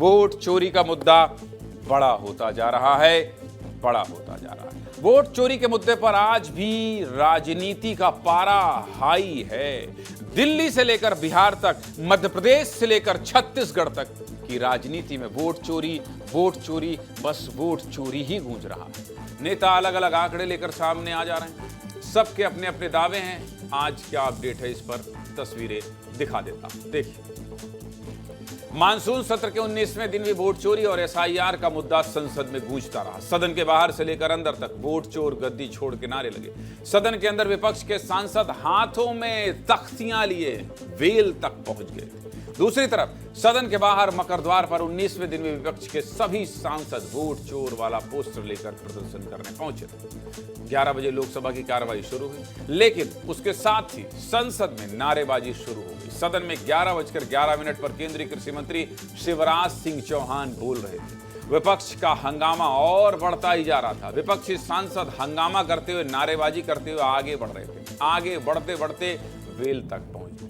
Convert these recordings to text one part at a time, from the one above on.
Vote चोरी का मुद्दा बड़ा होता जा रहा है, बड़ा होता जा रहा है। वोट चोरी के मुद्दे पर आज भी राजनीति का पारा हाई है। दिल्ली से लेकर बिहार तक, मध्य प्रदेश से लेकर छत्तीसगढ़ तक की राजनीति में वोट चोरी, बस वोट चोरी ही गूंज रहा है। नेता अलग अलग आंकड़े लेकर सामने आ जा रहे हैं, सबके अपने अपने दावे हैं। आज क्या अपडेट है, इस पर तस्वीरें दिखा देता हूं, देखिए। मानसून सत्र के 19वें दिन भी वोट चोरी और एसआईआर का मुद्दा संसद में गूंजता रहा। सदन के बाहर से लेकर अंदर तक वोट चोर गद्दी छोड़ के नारे लगे। सदन के अंदर विपक्ष के सांसद हाथों में तख्तियां लिए वेल तक पहुंच गए। दूसरी तरफ सदन के बाहर मकरद्वार पर 19वें दिन में विपक्ष के सभी सांसद वोट चोर वाला पोस्टर लेकर प्रदर्शन करने पहुंचे थे। 11 बजे लोकसभा की कार्रवाई शुरू हुई, लेकिन उसके साथ ही संसद में नारेबाजी शुरू हो गई। सदन में 11:11 पर केंद्रीय कृषि मंत्री शिवराज सिंह चौहान बोल रहे थे। विपक्ष का हंगामा और बढ़ता ही जा रहा था। विपक्षी सांसद हंगामा करते हुए, नारेबाजी करते हुए आगे बढ़ रहे थे। आगे बढ़ते बढ़ते वेल तक पहुंचे।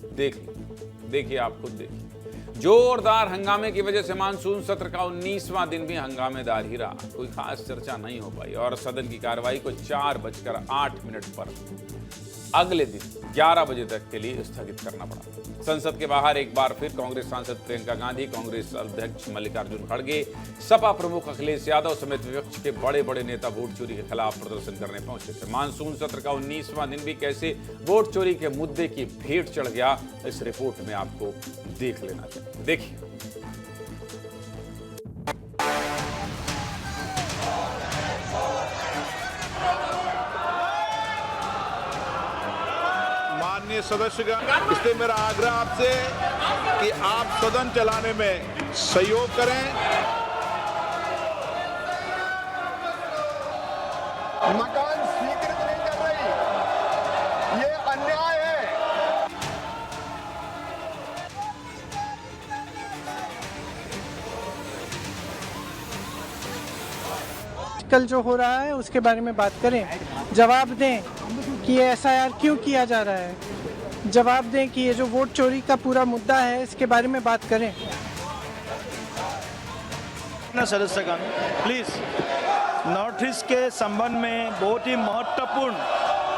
देखिए, आप खुद देखिए। जोरदार हंगामे की वजह से मानसून सत्र का 19वां दिन भी हंगामेदार ही रहा। कोई खास चर्चा नहीं हो पाई और सदन की कार्रवाई को 4:08 पर अगले दिन 11 बजे तक के लिए स्थगित करना पड़ा। संसद के बाहर एक बार फिर कांग्रेस सांसद प्रियंका गांधी, कांग्रेस अध्यक्ष मल्लिकार्जुन खड़गे, सपा प्रमुख अखिलेश यादव समेत विपक्ष के बड़े बड़े नेता वोट चोरी के खिलाफ प्रदर्शन करने पहुंचे थे। मानसून सत्र का 19वां दिन भी कैसे वोट चोरी के मुद्दे की भेंट चढ़ गया, इस रिपोर्ट में आपको देख लेना चाहिए। देखिए, सदस्यगण, इसलिए मेरा आग्रह आपसे कि आप सदन चलाने में सहयोग करें। मकान स्वीकृत नहीं कर रही, ये अन्याय है। कल जो हो रहा है उसके बारे में बात करें, जवाब दें कि एसआईआर क्यों किया जा रहा है, जवाब दें कि ये जो वोट चोरी का पूरा मुद्दा है इसके बारे में बात करें। सदस्यगण, प्लीज, नॉर्थ ईस्ट के संबंध में बहुत ही महत्वपूर्ण,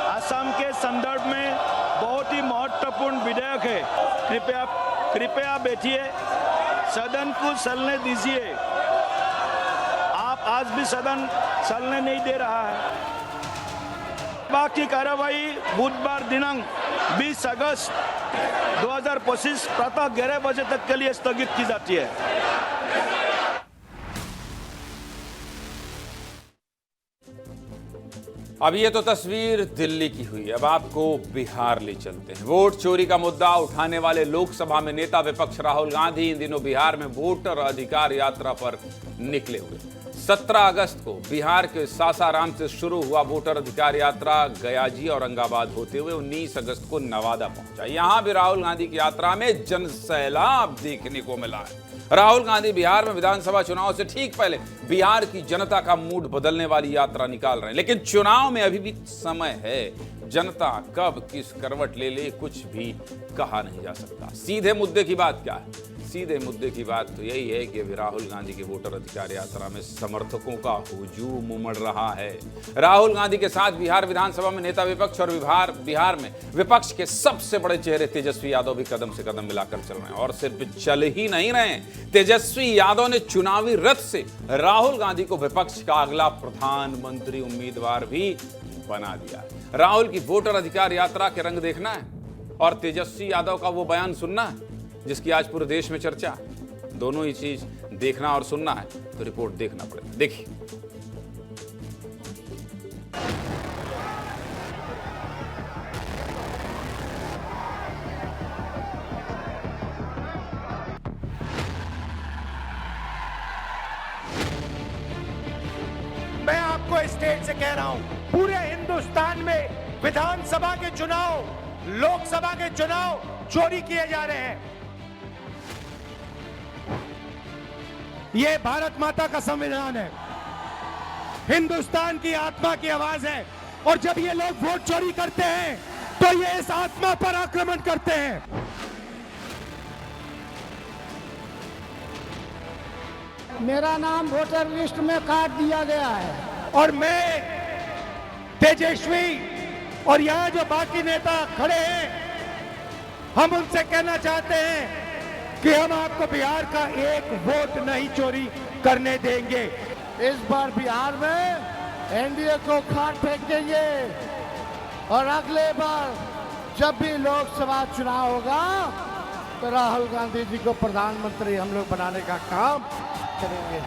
असम के संदर्भ में बहुत ही महत्वपूर्ण विधेयक है। कृपया बैठिए, सदन को चलने दीजिए। आप आज भी सदन चलने नहीं दे रहा है। बाकी कार्रवाई बुधवार दिनांक 20 अगस्त 2025 प्रातः 11 बजे तक के लिए स्थगित की जाती है। अब ये तो तस्वीर दिल्ली की हुई, अब आपको बिहार ले चलते हैं। वोट चोरी का मुद्दा उठाने वाले लोकसभा में नेता विपक्ष राहुल गांधी इन दिनों बिहार में वोटर अधिकार यात्रा पर निकले हुए। 17 अगस्त को बिहार के सासाराम से शुरू हुआ वोटर अधिकार यात्रा गयाजी और औरंगाबाद होते हुए 19 अगस्त को नवादा पहुंचा। यहां भी राहुल गांधी की यात्रा में जनसैलाब देखने को मिला है। राहुल गांधी बिहार में विधानसभा चुनाव से ठीक पहले बिहार की जनता का मूड बदलने वाली यात्रा निकाल रहे हैं, लेकिन चुनाव में अभी भी समय है। जनता कब किस करवट ले ले कुछ भी कहा नहीं जा सकता। सीधे मुद्दे की बात क्या है? सीधे मुद्दे की बात तो यही है कि अभी राहुल गांधी की वोटर अधिकार यात्रा में समर्थकों का हुजूम उमड़ रहा है। राहुल गांधी के साथ बिहार विधानसभा में नेता विपक्ष और बिहार में विपक्ष के सबसे बड़े चेहरे तेजस्वी यादव भी कदम से कदम मिलाकर चल रहे हैं। और सिर्फ चल ही नहीं रहे, तेजस्वी यादव ने चुनावी रथ से राहुल गांधी को विपक्ष का अगला प्रधानमंत्री उम्मीदवार भी बना दिया है। राहुल की वोटर अधिकार यात्रा के रंग देखना है और तेजस्वी यादव का वो बयान सुनना है जिसकी आज पूरे देश में चर्चा। दोनों ही चीज देखना और सुनना है तो रिपोर्ट देखना पड़ेगा। देखिए, मैं आपको स्टेट से कह रहा हूं, पूरे हिंदुस्तान में विधानसभा के चुनाव, लोकसभा के चुनाव चोरी किए जा रहे हैं। ये भारत माता का संविधान है, हिंदुस्तान की आत्मा की आवाज है, और जब ये लोग वोट चोरी करते हैं तो ये इस आत्मा पर आक्रमण करते हैं। मेरा नाम वोटर लिस्ट में काट दिया गया है। और मैं तेजस्वी और यहाँ जो बाकी नेता खड़े हैं, हम उनसे कहना चाहते हैं कि हम आपको बिहार का एक वोट नहीं चोरी करने देंगे। इस बार बिहार में एनडीए को खाट फेंक देंगे और अगले बार जब भी लोकसभा चुनाव होगा तो राहुल गांधी जी को प्रधानमंत्री हम लोग बनाने का काम करेंगे।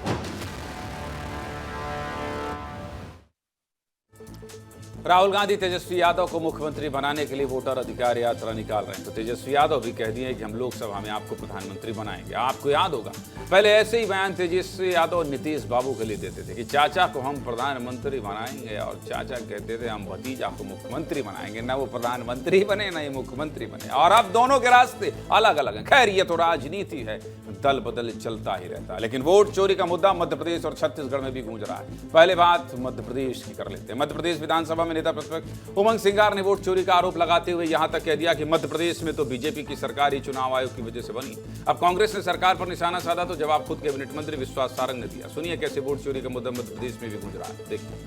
राहुल गांधी तेजस्वी यादव को मुख्यमंत्री बनाने के लिए वोटर अधिकार यात्रा निकाल रहे हैं, तो तेजस्वी यादव भी कह दिए कि हम लोकसभा में आपको प्रधानमंत्री बनाएंगे। आपको याद होगा पहले ऐसे ही बयान तेजस्वी यादव नीतीश बाबू के लिए देते थे कि चाचा को हम प्रधानमंत्री बनाएंगे, और चाचा कहते थे हम भतीजा को मुख्यमंत्री बनाएंगे। ना वो प्रधानमंत्री बने ना ये मुख्यमंत्री बने, और अब दोनों के रास्ते अलग अलग हैं। खैर ये तो राजनीति है, दल बदल चलता ही रहता है। लेकिन वोट चोरी का मुद्दा मध्य प्रदेश और छत्तीसगढ़ में भी गूंज रहा है। पहले बात मध्य प्रदेश की कर लेते हैं। मध्य प्रदेश विधानसभा में नेता प्रतिपक्ष उमंग सिंगार ने वोट चोरी का आरोप लगाते हुए यहां तक कह दिया कि मध्य प्रदेश में तो बीजेपी की सरकार ही चुनाव आयोग की वजह से बनी। अब कांग्रेस ने सरकार पर निशाना साधा तो जवाब खुद कैबिनेट मंत्री विश्वास सारंग ने दिया। सुनिए कैसे वोट चोरी का मुद्दा मध्य प्रदेश में भी गूंज रहा है। देखिए,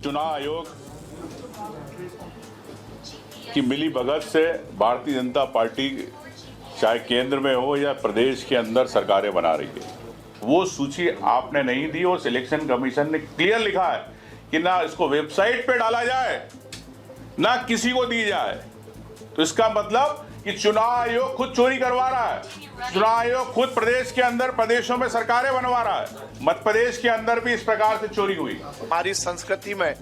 चुनाव आयोग की मिली भगत से भारतीय जनता पार्टी चाहे केंद्र में हो या प्रदेश के अंदर सरकारें बना रही है। वो सूची आपने नहीं दी और सिलेक्शन कमीशन ने क्लियर लिखा है कि ना इसको वेबसाइट पे डाला जाए ना किसी को दी जाए। तो इसका मतलब कि चुनाव आयोग खुद चोरी करवा रहा है। चुनाव आयोग खुद प्रदेश के अंदर प्रदेशों में सरकारें बनवा रहा है। मध्य प्रदेश के अंदर भी इस प्रकार से चोरी हुई। हमारी संस्कृति में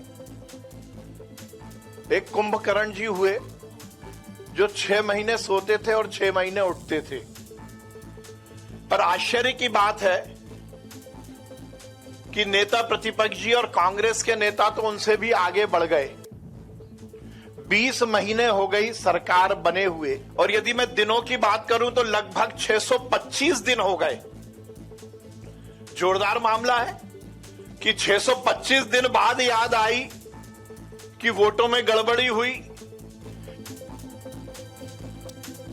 एक कुंभकर्ण जी हुए जो 6 महीने सोते थे और 6 महीने उठते थे। पर आश्चर्य की बात है कि नेता प्रतिपक्ष जी और कांग्रेस के नेता तो उनसे भी आगे बढ़ गए। 20 महीने हो गई सरकार बने हुए, और यदि मैं दिनों की बात करूं तो लगभग 625 दिन हो गए। जोरदार मामला है कि 625 दिन बाद याद आई कि वोटों में गड़बड़ी हुई।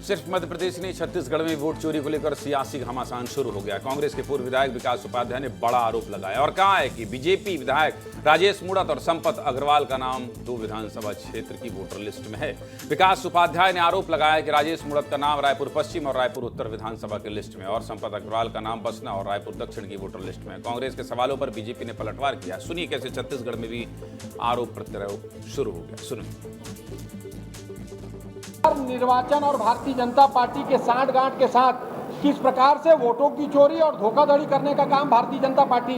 सिर्फ मध्य प्रदेश नहीं, छत्तीसगढ़ में वोट चोरी को लेकर सियासी घमासान शुरू हो गया। कांग्रेस के पूर्व विधायक विकास उपाध्याय ने बड़ा आरोप लगाया और कहा है कि बीजेपी विधायक राजेश मूणत और संपत अग्रवाल का नाम 2 विधानसभा क्षेत्र की वोटर लिस्ट में है। विकास उपाध्याय ने आरोप लगाया कि राजेश मूणत का नाम रायपुर पश्चिम और रायपुर उत्तर विधानसभा के लिस्ट में, और संपत अग्रवाल का नाम बसना और रायपुर दक्षिण की वोटर लिस्ट में। कांग्रेस के सवालों पर बीजेपी ने पलटवार किया। सुनिए कैसे छत्तीसगढ़ में भी आरोप प्रत्यारोप शुरू हो गया। सुनिए। निर्वाचन और भारतीय जनता पार्टी के सांठ-गांठ के साथ किस प्रकार से वोटों की चोरी और धोखाधड़ी करने का काम भारतीय जनता पार्टी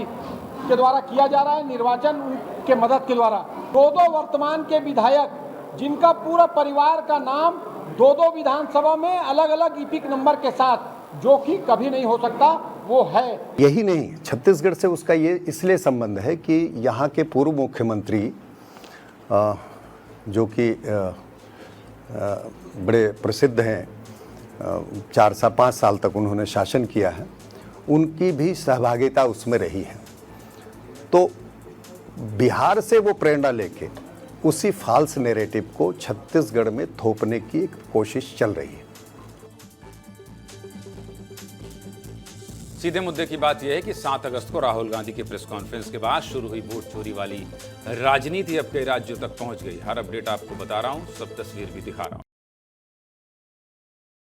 के द्वारा किया जा रहा है, निर्वाचन के मदद के द्वारा। 2 वर्तमान के विधायक जिनका पूरा परिवार का नाम 2 विधानसभा में अलग अलग ईपिक नंबर के साथ, जो कि कभी नहीं हो सकता, वो है। यही नहीं, छत्तीसगढ़ से उसका ये इसलिए संबंध है कि यहाँ के पूर्व मुख्यमंत्री जो कि बड़े प्रसिद्ध हैं, 4-5 साल तक उन्होंने शासन किया है, उनकी भी सहभागिता उसमें रही है। तो बिहार से वो प्रेरणा लेके उसी फॉल्स नैरेटिव को छत्तीसगढ़ में थोपने की एक कोशिश चल रही है। सीधे मुद्दे की बात यह है कि 7 अगस्त को राहुल गांधी के प्रेस कॉन्फ्रेंस के बाद शुरू हुई वोट चोरी वाली राजनीति अब कई राज्यों तक पहुंच गई। हर अपडेट आपको बता रहा हूं, सब तस्वीर भी दिखा रहा हूं।